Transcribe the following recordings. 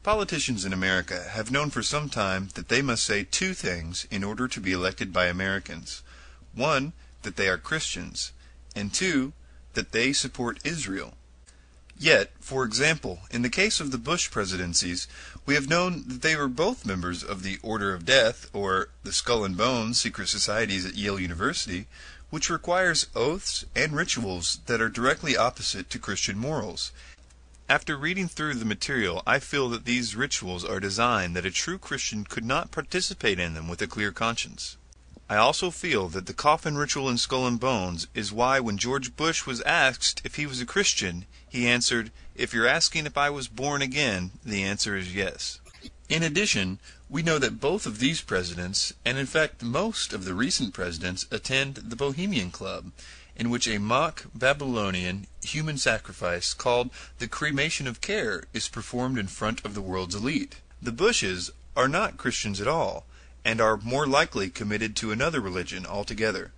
Politicians in America have known for some time that they must say two things in order to be elected by Americans. One, that they are Christians, and two, that they support Israel. Yet, for example, in the case of the Bush presidencies, we have known that they were both members of the Order of Death, or the Skull and Bones secret societies at Yale University, which requires oaths and rituals that are directly opposite to Christian morals. After reading through the material, I feel that these rituals are designed that a true Christian could not participate in them with a clear conscience. I also feel that the coffin ritual in Skull and Bones is why when George Bush was asked if he was a Christian, he answered, "If you're asking if I was born again, the answer is yes." In addition, we know that both of these presidents, and in fact most of the recent presidents, attend the Bohemian Club, in which a mock Babylonian human sacrifice called the cremation of care is performed in front of the world's elite. The Bushes are not Christians at all, and are more likely committed to another religion altogether.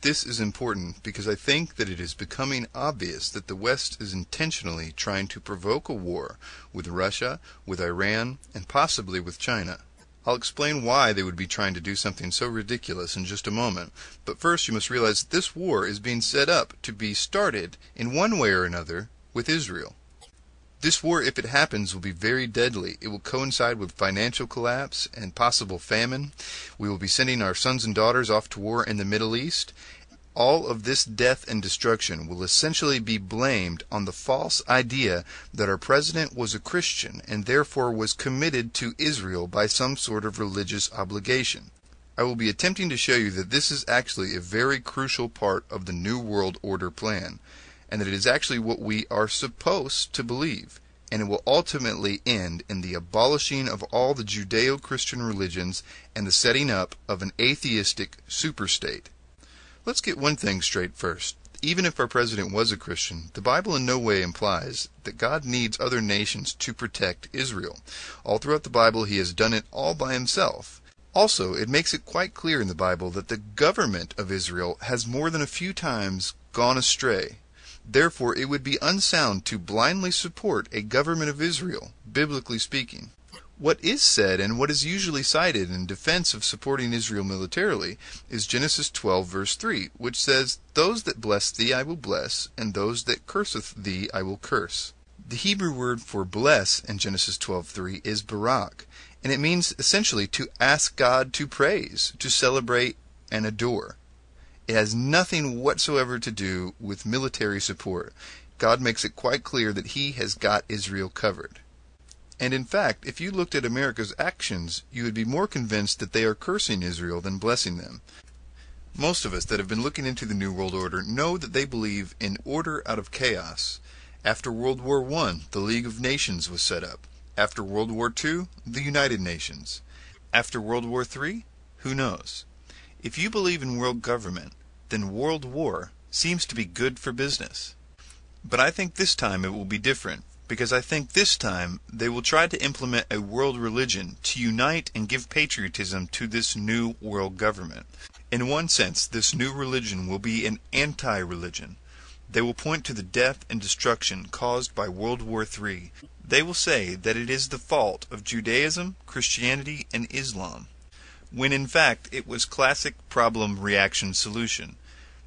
This is important because I think that it is becoming obvious that the West is intentionally trying to provoke a war with Russia, with Iran, and possibly with China. I'll explain why they would be trying to do something so ridiculous in just a moment, but first you must realize that this war is being set up to be started in one way or another with Israel. This war, if it happens, will be very deadly. It will coincide with financial collapse and possible famine. We will be sending our sons and daughters off to war in the Middle East. All of this death and destruction will essentially be blamed on the false idea that our president was a Christian and therefore was committed to Israel by some sort of religious obligation. I will be attempting to show you that this is actually a very crucial part of the New World Order plan, and that it is actually what we are supposed to believe, and it will ultimately end in the abolishing of all the Judeo-Christian religions and the setting up of an atheistic superstate. Let's get one thing straight first. Even if our president was a Christian, the Bible in no way implies that God needs other nations to protect Israel. All throughout the Bible, he has done it all by himself. Also, it makes it quite clear in the Bible that the government of Israel has more than a few times gone astray. Therefore, it would be unsound to blindly support a government of Israel, biblically speaking. What is said, and what is usually cited in defense of supporting Israel militarily, is Genesis 12, verse 3, which says, "Those that bless thee I will bless, and those that curseth thee I will curse." The Hebrew word for bless in Genesis 12:3 is barak, and it means essentially to ask God to praise, to celebrate, and adore. It has nothing whatsoever to do with military support. God makes it quite clear that he has got Israel covered. And in fact, if you looked at America's actions, you would be more convinced that they are cursing Israel than blessing them. Most of us that have been looking into the New World Order know that they believe in order out of chaos. After World War I, the League of Nations was set up. After World War II, the United Nations. After World War III, who knows? If you believe in world government, then world war seems to be good for business. But I think this time it will be different, because I think this time they will try to implement a world religion to unite and give patriotism to this new world government. In one sense, this new religion will be an anti-religion. They will point to the death and destruction caused by World War III. They will say that it is the fault of Judaism, Christianity, and Islam, when in fact it was classic problem-reaction solution.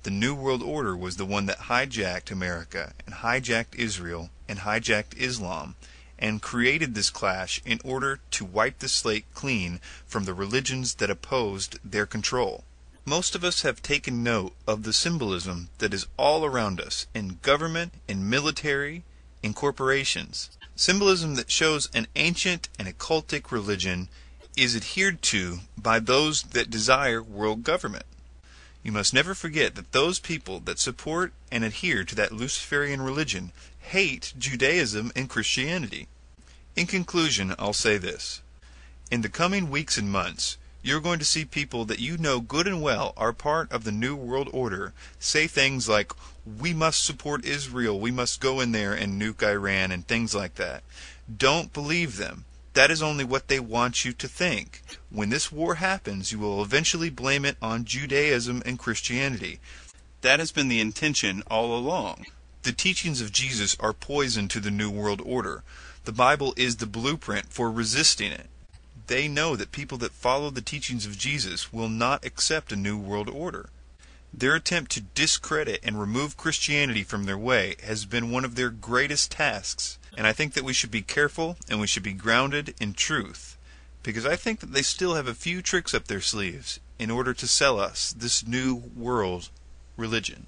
The New World Order was the one that hijacked America, and hijacked Israel, and hijacked Islam, and created this clash in order to wipe the slate clean from the religions that opposed their control. Most of us have taken note of the symbolism that is all around us, in government, in military, in corporations. Symbolism that shows an ancient and occultic religion is adhered to by those that desire world government. You must never forget that those people that support and adhere to that Luciferian religion hate Judaism and Christianity. In conclusion, I'll say this. In the coming weeks and months, you're going to see people that you know good and well are part of the New World Order say things like, "We must support Israel, we must go in there and nuke Iran," and things like that. Don't believe them. That is only what they want you to think. When this war happens, you will eventually blame it on Judaism and Christianity. That has been the intention all along. The teachings of Jesus are poison to the New World Order. The Bible is the blueprint for resisting it. They know that people that follow the teachings of Jesus will not accept a new world order. Their attempt to discredit and remove Christianity from their way has been one of their greatest tasks, and I think that we should be careful and we should be grounded in truth, because I think that they still have a few tricks up their sleeves in order to sell us this new world religion.